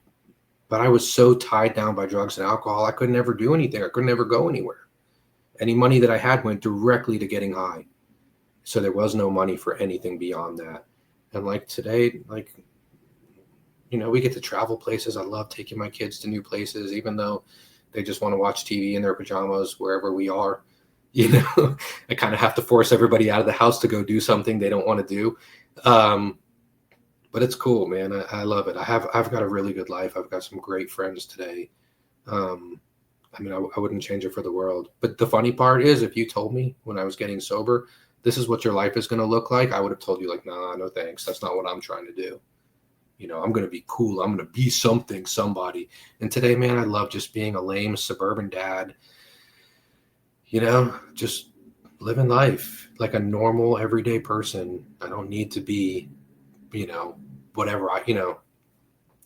But I was so tied down by drugs and alcohol, I could never do anything. I could never go anywhere. Any money that I had went directly to getting high. So there was no money for anything beyond that. And like today, like, we get to travel places. I love taking my kids to new places, even though they just want to watch TV in their pajamas wherever we are. I kind of have to force everybody out of the house to go do something they don't want to do. But it's cool, man. I love it. I've got a really good life. I've got some great friends today. I wouldn't change it for the world. But the funny part is, if you told me when I was getting sober this is what your life is going to look like, I would have told you like, nah, no thanks. That's not what I'm trying to do. You know, I'm going to be cool. I'm going to be somebody. And today, man, I love just being a lame suburban dad, you know, just living life like a normal everyday person. I don't need to be, you know, whatever I, you know,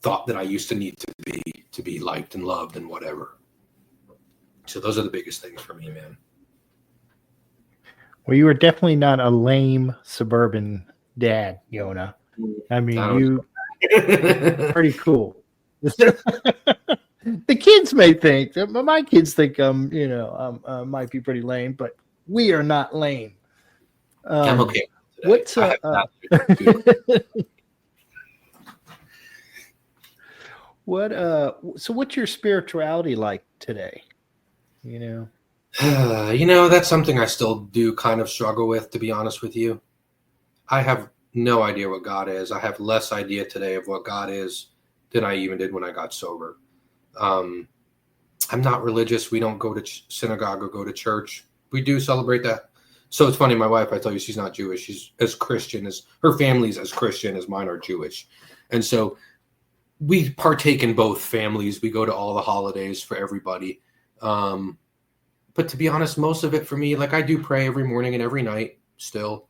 thought that I used to need to be liked and loved and whatever. So those are the biggest things for me, man. Well, you were definitely not a lame suburban dad, Yonah. I mean, you pretty cool. The kids may think, my kids think you know, might be pretty lame, but we are not lame. I'm okay. What's so what's your spirituality like today? You know? You know, that's something I still do kind of struggle with, to be honest with you. I have no idea what God is. I have less idea today of what God is than I even did when I got sober. I'm not religious. We don't go to synagogue or go to church. We do celebrate that. So it's funny, my wife, I tell you, she's not Jewish. She's as Christian as her family's as Christian as mine are Jewish. And so we partake in both families. We go to all the holidays for everybody. But to be honest, most of it for me, like I do pray every morning and every night still,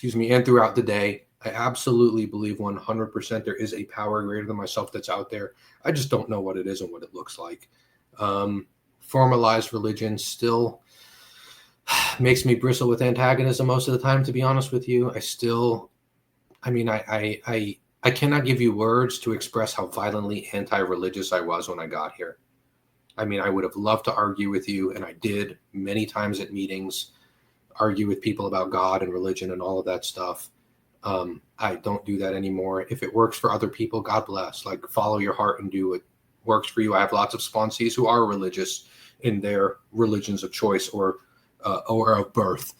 and throughout the day. I absolutely believe 100% there is a power greater than myself that's out there. I just don't know what it is and what it looks like. Formalized religion still makes me bristle with antagonism most of the time, to be honest with you. I cannot give you words to express how violently anti-religious I was when I got here. I mean, I would have loved to argue with you, and I did many times at meetings, argue with people about God and religion and all of that stuff. I don't do that anymore. If it works for other people, God bless. Like, follow your heart and do what works for you. I have lots of sponsees who are religious in their religions of choice or of birth,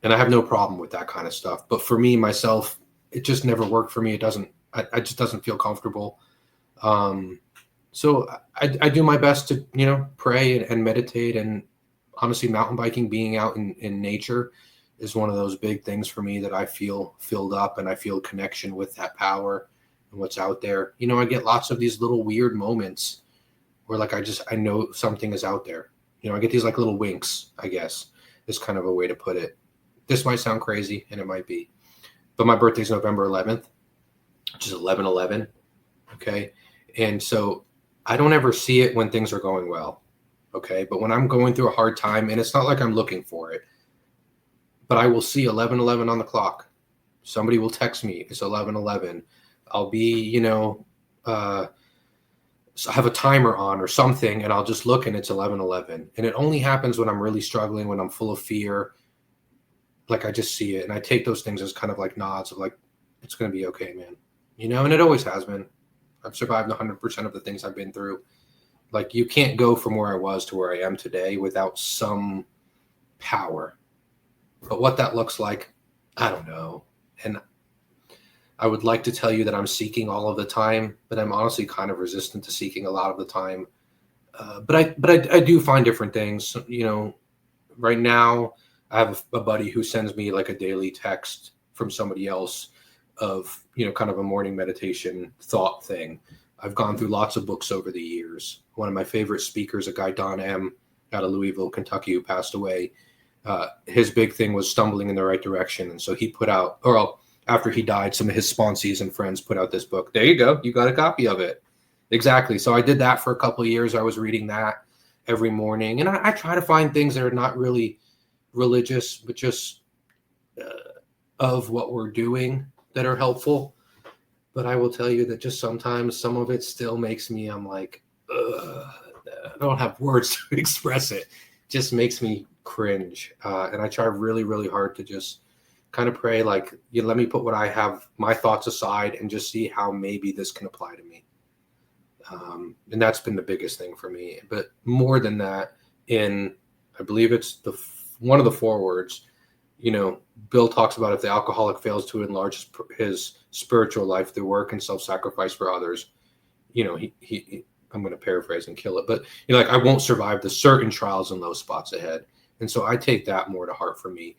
and I have no problem with that kind of stuff. But for me, myself, it just never worked for me. It doesn't. I just doesn't feel comfortable. So I do my best to, you know, pray and meditate, and honestly, mountain biking, being out in nature is one of those big things for me that I feel filled up, and I feel connection with that power and what's out there. You know, I get lots of these little weird moments where like, I know something is out there. You know, I get these like little winks, I guess is kind of a way to put it. This might sound crazy, and it might be, but my birthday's November 11th, which is 11/11. Okay. And so I don't ever see it when things are going well. Okay. But when I'm going through a hard time, and it's not like I'm looking for it, but I will see 11/11 on the clock. Somebody will text me, it's 11/11. I'll be, you know, so I have a timer on or something, and I'll just look and it's 11/11. And it only happens when I'm really struggling, when I'm full of fear. Like, I just see it, and I take those things as kind of like nods of like, it's going to be okay, man. You know, and it always has been. I've survived 100% of the things I've been through. Like, you can't go from where I was to where I am today without some power. But what that looks like, I don't know. And I would like to tell you that I'm seeking all of the time, but I'm honestly kind of resistant to seeking a lot of the time. But I do find different things. You know, right now I have a buddy who sends me like a daily text from somebody else of, you know, kind of a morning meditation thought thing. I've gone through lots of books over the years. One of my favorite speakers, a guy, Don M. out of Louisville, Kentucky, who passed away. His big thing was stumbling in the right direction. And so he put out, after he died, some of his sponsees and friends put out this book. There you go. You got a copy of it. Exactly. So I did that for a couple of years. I was reading that every morning. And I try to find things that are not really religious, but just of what we're doing that are helpful. But I will tell you that just sometimes some of it still makes me, I'm like, I don't have words to express it. Just makes me cringe. And I try really, really hard to just kind of pray, like, you let me put what I have, my thoughts aside, and just see how maybe this can apply to me. And that's been the biggest thing for me. But more than that, I believe it's one of the forewords, you know, Bill talks about if the alcoholic fails to enlarge his spiritual life through work and self-sacrifice for others, you know, he I'm going to paraphrase and kill it, but, you know, like, I won't survive the certain trials and low spots ahead. And so I take that more to heart for me.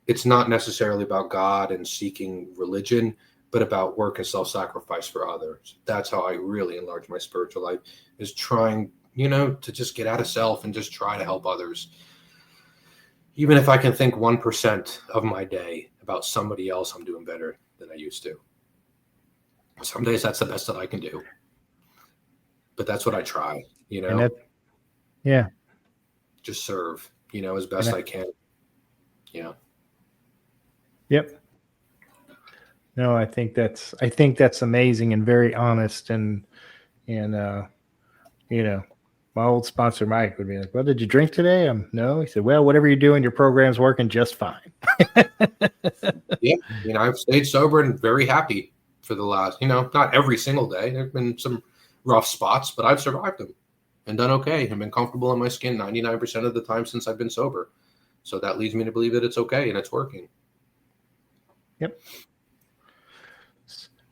It's not necessarily about God and seeking religion, but about work and self-sacrifice for others. That's how I really enlarge my spiritual life, is trying, to just get out of self and just try to help others. Even if I can think 1% of my day about somebody else, I'm doing better than I used to. Some days that's the best that I can do. But that's what I try, Yeah. Just serve, as best I can. Yeah. Yep. No, I think that's amazing and very honest, and my old sponsor Mike would be like, "Well, did you drink today?" No. He said, "Well, whatever you're doing, your program's working just fine." Yeah, I've stayed sober and very happy for the last, not every single day. There've been some rough spots, but I've survived them and done okay and been comfortable in my skin 99% of the time since I've been sober. So that leads me to believe that it's okay and it's working. Yep.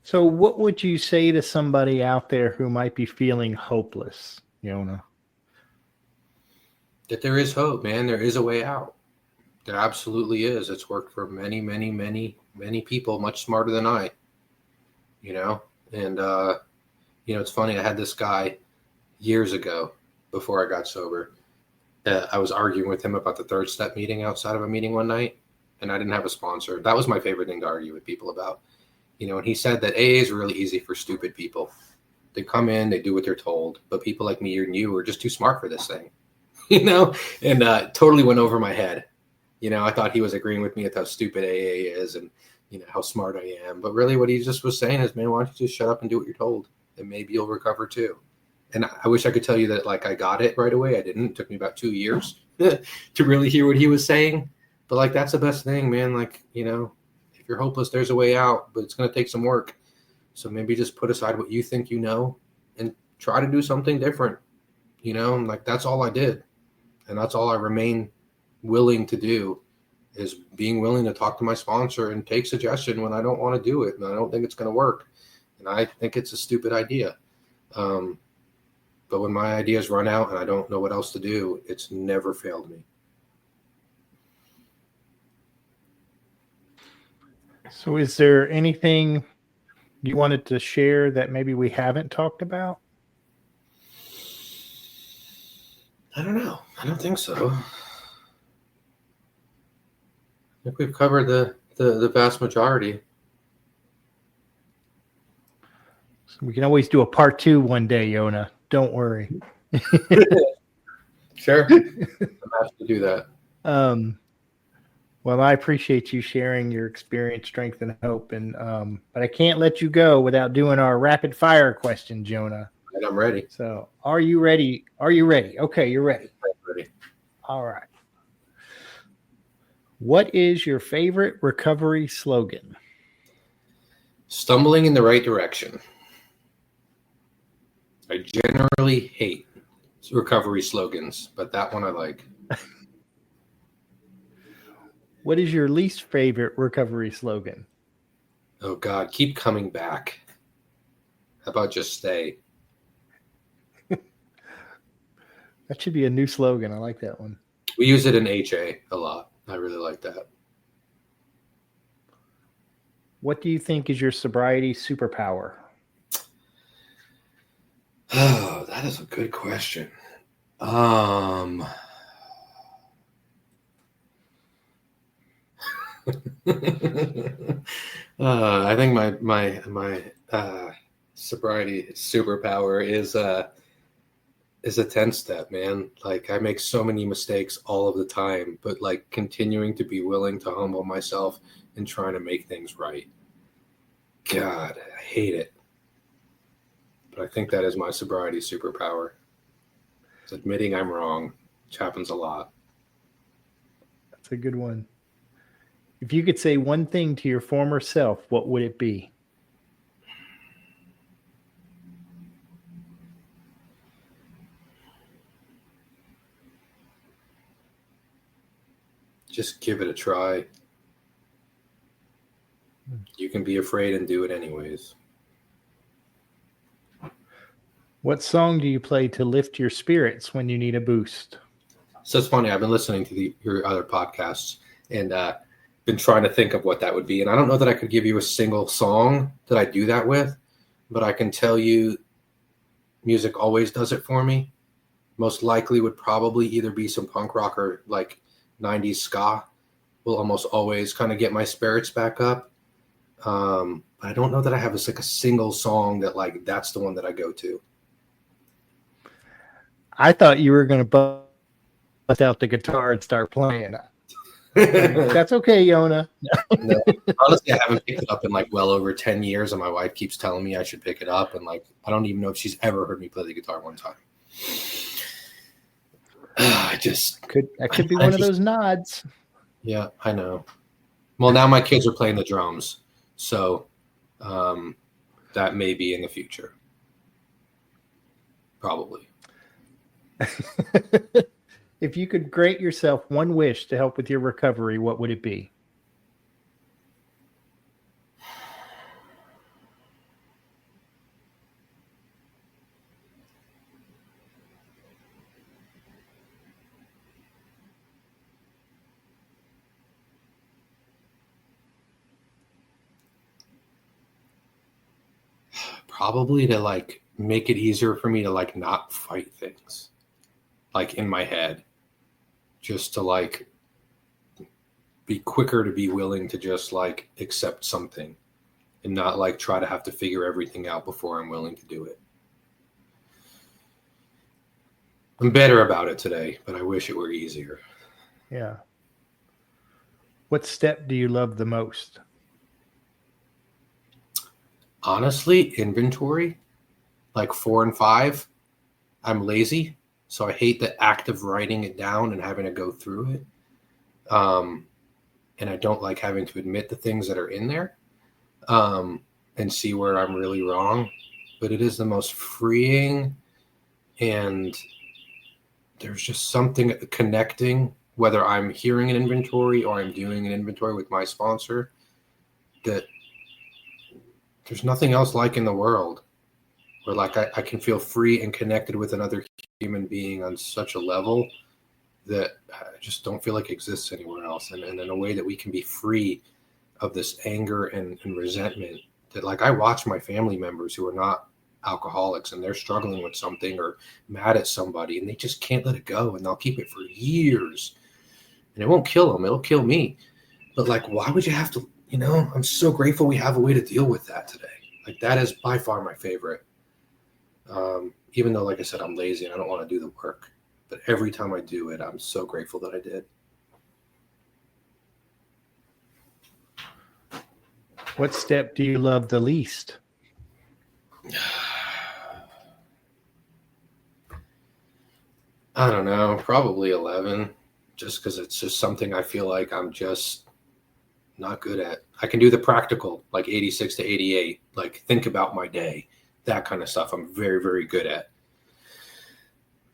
So what would you say to somebody out there who might be feeling hopeless, Yonah? That there is hope, man. There is a way out. There absolutely is. It's worked for many, many, many, many people much smarter than I, and, it's funny. I had this guy years ago before I got sober. I was arguing with him about the third step meeting outside of a meeting one night, and I didn't have a sponsor. That was my favorite thing to argue with people about. And he said that AA is really easy for stupid people. They come in, they do what they're told, but people like me and you are just too smart for this thing, and totally went over my head. I thought he was agreeing with me with how stupid AA is and, how smart I am. But really what he just was saying is, man, why don't you just shut up and do what you're told? And maybe you'll recover too. And I wish I could tell you that I got it right away. I didn't. It took me about 2 years to really hear what he was saying. But that's the best thing, man. If you're hopeless, there's a way out, but it's going to take some work. So maybe just put aside what you think and try to do something different. That's all I did. And that's all I remain willing to do, is being willing to talk to my sponsor and take suggestion when I don't want to do it and I don't think it's going to work. And I think it's a stupid idea. But when my ideas run out and I don't know what else to do, it's never failed me. So is there anything you wanted to share that maybe we haven't talked about? I don't know. I don't think so. I think we've covered the vast majority. So we can always do a part 2 one day, Yonah. Don't worry. Sure. I'm happy to do that. Well, I appreciate you sharing your experience, strength, and hope. And but I can't let you go without doing our rapid fire question, Yonah. And I'm ready. So are you ready? Are you ready? Okay, you're ready. I'm ready. All right. What is your favorite recovery slogan? Stumbling in the right direction. I generally hate recovery slogans, but that one I like. What is your least favorite recovery slogan? Oh, God, keep coming back. How about just stay? That should be a new slogan. I like that one. We use it in HA a lot. I really like that. What do you think is your sobriety superpower? Oh, that is a good question. I think my sobriety superpower is a 10-step, man. I make so many mistakes all of the time, but continuing to be willing to humble myself and trying to make things right. God, I hate it. But I think that is my sobriety superpower. It's admitting I'm wrong, which happens a lot. That's a good one. If you could say one thing to your former self, what would it be? Just give it a try. You can be afraid and do it anyways. What song do you play to lift your spirits when you need a boost? So it's funny. I've been listening to your other podcasts and been trying to think of what that would be. And I don't know that I could give you a single song that I do that with, but I can tell you music always does it for me. Most likely would probably either be some punk rock or like 90s ska will almost always kind of get my spirits back up. But I don't know that I have a single song that like that's the one that I go to. I thought you were going to bust out the guitar and start playing. That's okay, Yonah. No, honestly, I haven't picked it up in like well over 10 years, and my wife keeps telling me I should pick it up, and like I don't even know if she's ever heard me play the guitar one time. That could be one of those nods. Yeah, I know. Well, now my kids are playing the drums, so that may be in the future. Probably. If you could grant yourself one wish to help with your recovery, what would it be? Probably to like make it easier for me to like not fight things like in my head, just to like be quicker to be willing to just like accept something and not like try to have to figure everything out before I'm willing to do it. I'm better about it today, but I wish it were easier. Yeah. What step do you love the most? Honestly, inventory, like 4 and 5. I'm lazy, so I hate the act of writing it down and having to go through it. And I don't like having to admit the things that are in there and see where I'm really wrong. But it is the most freeing, and there's just something connecting, whether I'm hearing an inventory or I'm doing an inventory with my sponsor, that there's nothing else like in the world where like I can feel free and connected with another human being on such a level that I just don't feel like exists anywhere else. And in a way that we can be free of this anger and resentment that like I watch my family members who are not alcoholics and they're struggling with something or mad at somebody and they just can't let it go and they'll keep it for years and it won't kill them. It'll kill me. But like, why would you have to, I'm so grateful we have a way to deal with that today. Like that is by far my favorite. Even though, like I said, I'm lazy and I don't want to do the work, but every time I do it, I'm so grateful that I did. What step do you love the least? I don't know, probably 11, just because it's just something I feel like I'm just not good at. I can do the practical, like 86 to 88, like think about my day, that kind of stuff I'm very, very good at.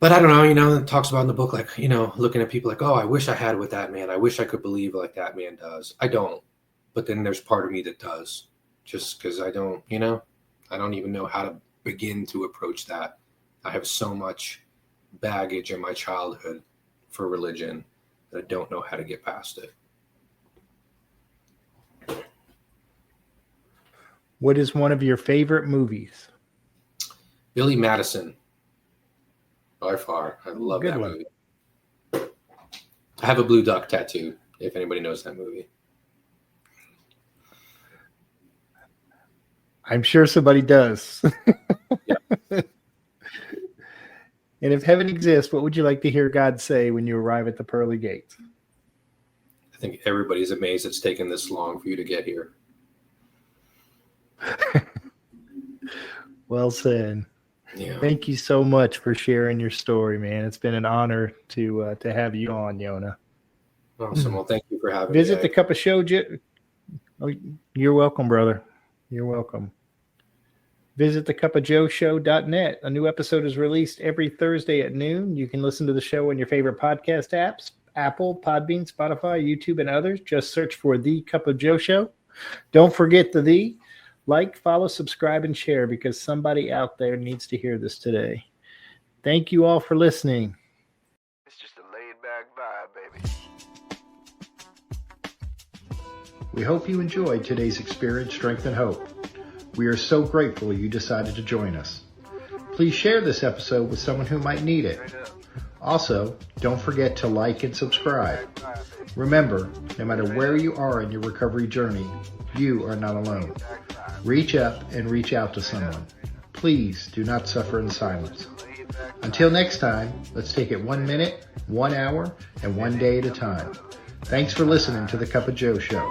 But I don't know, it talks about in the book, like, looking at people like, oh, I wish I had what that man, I wish I could believe like that man does. I don't. But then there's part of me that does, just because I don't even know how to begin to approach that. I have so much baggage in my childhood for religion that I don't know how to get past it. What is one of your favorite movies? Billy Madison, by far. I love Good that one. movie. I have a blue duck tattoo, if anybody knows that movie. I'm sure somebody does. Yeah. And if heaven exists, what would you like to hear God say when you arrive at the pearly gates? I think everybody's amazed it's taken this long for you to get here. Well said. Yeah. Thank you so much for sharing your story, man. It's been an honor to have you on, Yonah. Awesome. Well, thank you for having me. Visit the Cup of Show. Oh, you're welcome, brother. You're welcome. Visit thecupofjoeshow.net. A new episode is released every Thursday at noon. You can listen to the show on your favorite podcast apps, Apple, Podbean, Spotify, YouTube, and others. Just search for The Cup of Joe Show. Don't forget the like, follow, subscribe, and share because somebody out there needs to hear this today. Thank you all for listening. It's just a laid back We hope you enjoyed today's experience, strength, and hope. We are so grateful you decided to join us. Please share this episode with someone who might need it. Also, don't forget to like and subscribe. Remember, no matter where you are in your recovery journey, you are not alone. Reach up and reach out to someone. Please do not suffer in silence. Until next time, let's take it 1 minute, 1 hour, and 1 day at a time. Thanks for listening to the Cup of Joe Show.